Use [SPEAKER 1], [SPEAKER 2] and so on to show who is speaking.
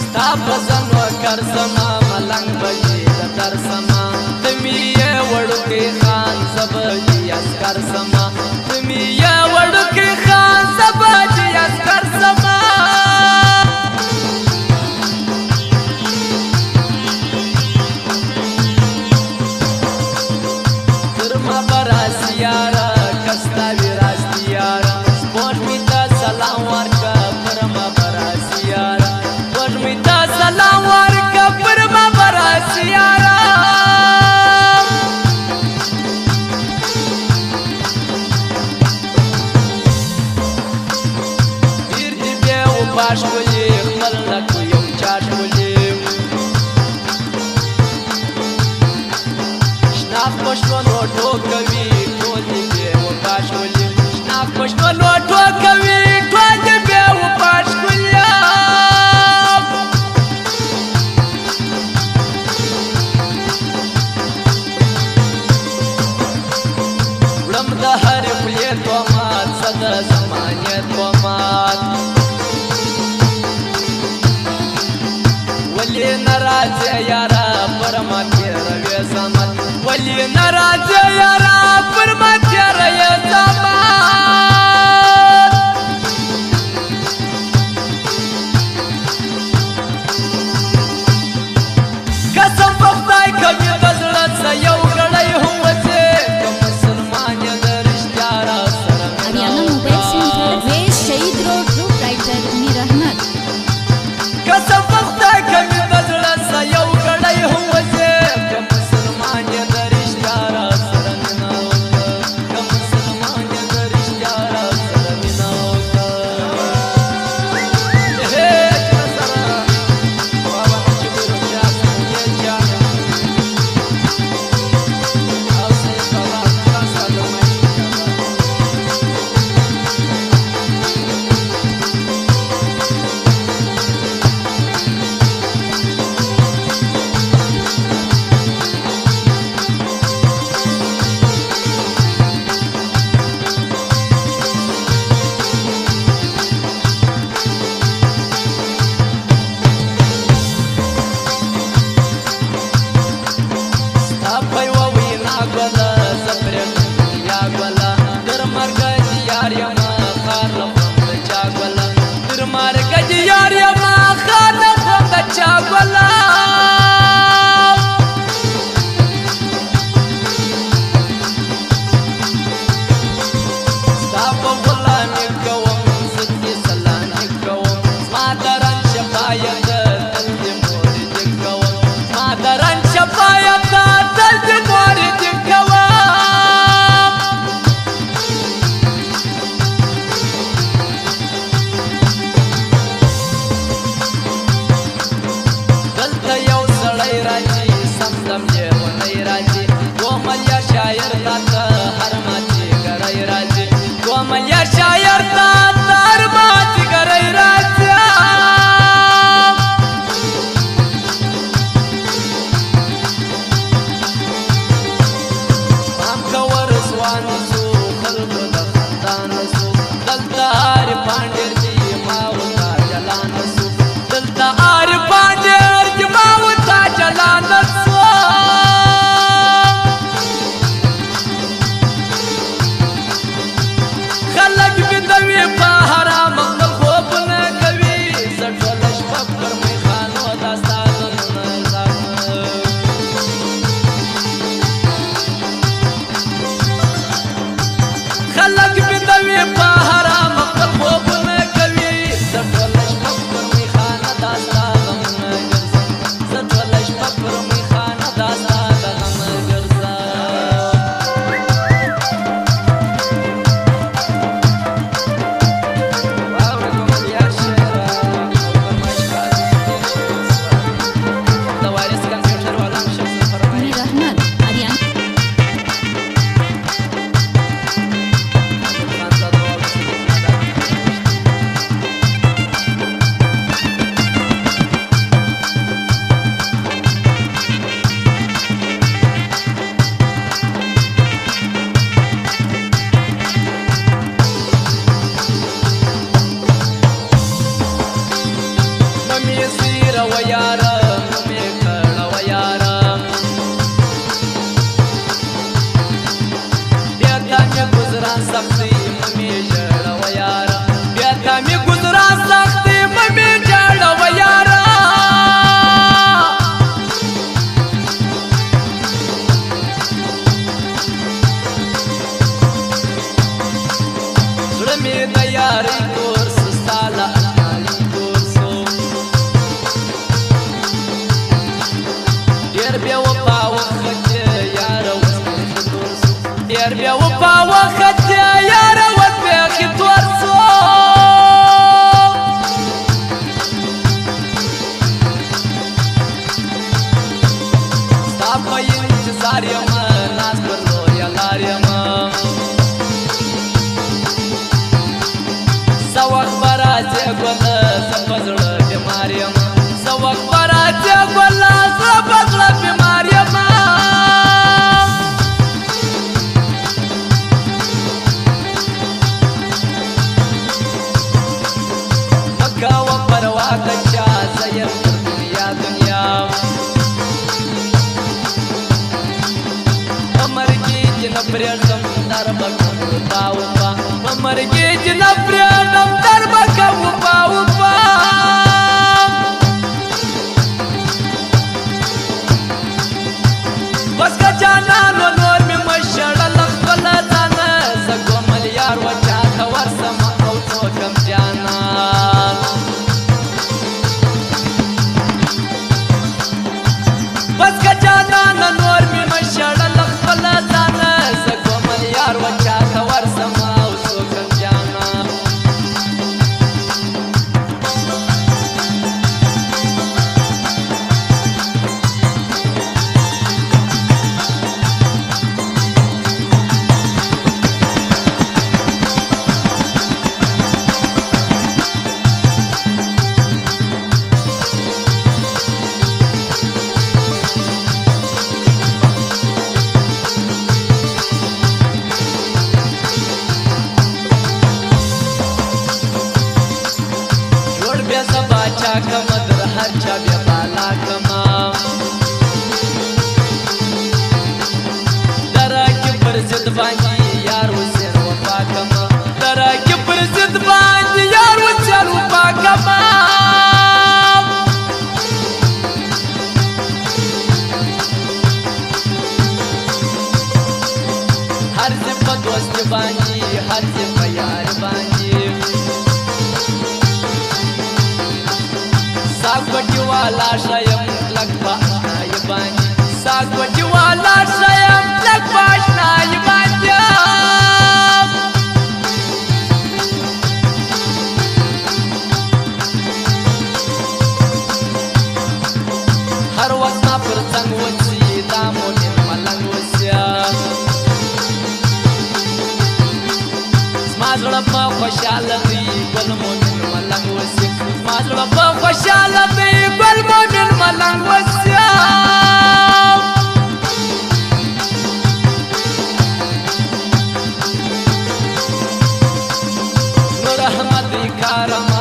[SPEAKER 1] ستا بزن وکر سما ملنګ بجې د در سما تمی یې وړوکی خان زبجې اسکر سما تمی یې وړوکی خان زبجې اسکر سما تر ما براسی یاره کستا وی راستی یاره سپوږ می ته سلام ورکه پر ما براسی یاره سپوږ می ته سلام ورکه پر ما براسی یاره پیر دې بیا وباش ولې خپل لکو یو چاټ ولې شناخ پښتون ټوکوي ټول دې بیا وباش ولې شناخ پښتون ټوکوي ټول دې بیا وباش ولې وړم د هرې خولې تومات څه د زمانې تومات ولې نه راځې یاره پر ما تېروې زمان ولې نه راځې یاره پر ما تېروې زمان قسم په خدای کوي په زړه څه یو ګړی هم وځې که مسلمان یې د رښتیا را سره
[SPEAKER 2] Ariana Mobile Center, Race Shahid Road, Proprietor Mir Ahmed.
[SPEAKER 1] قسم په خدای کوي په زړه څه یو ګړی هم وځې که مسلمان یې د رښتیا را سره مینه وکړه که مسلمان یې د رښتیا را سره مینه وکړه سره بابا چې روغتیا څنګه جانه او سې بابا تاسو ته خلق بدوي په حرام خپل خوب نه و یارا مې کړه و یارا بیا تا مې گزران سختي مې ژړه و یارا بیا تا مې گزران سختي مې ژړه و یارا زړه مې د یارۍ کور سو ستا له اناري کور سو ډېر بې وفا وخت یاره اوس بیخي تور سو ډېر بې وفا وخت یاره اوس بیخي تور سو ستا په انتظار یمه ناست پر لویه لار یمه سوق براتي ګله زپزړه بیمار یم سوق براتي ګله زپزړه بیمار یم مکه و پروا کچا زیر دنیا دنیا مرګي جن پرېږدم در بکم وپا وپا مرګي جن پرېږدم در بکم وپا وپا بس که جانانو نور مې مشړل خپل ځانه زه کومل یار و چاته ورسم او څوکم جانان بس که جانانو نور مې مشړل خپل ځانه زه کومل یار و چاته ورسم او څوکم جانان बाचा कमदर हर छाव्या बाला कमा दरा के प्रसिद्ध बांजी यार हुसैन वफा कमा दरा के प्रसिद्ध बांजी यार हुसैन वफा कमा हर से दोस्त बांजी हर से यार बांजी सागवटी वाला शयम लग बाशनाय बांजी सागवटी वाला शयम लग बाशनाय बांजी हर वक्त ना पर संग वसी दामो ने मलंग वसिया स्माजड़ा पा खुशाल दी गल मोमिन मलंग वसी स्माजड़ा पा खुशाल दी गल मोमिन मलंग वसिया नूर अहमद कारम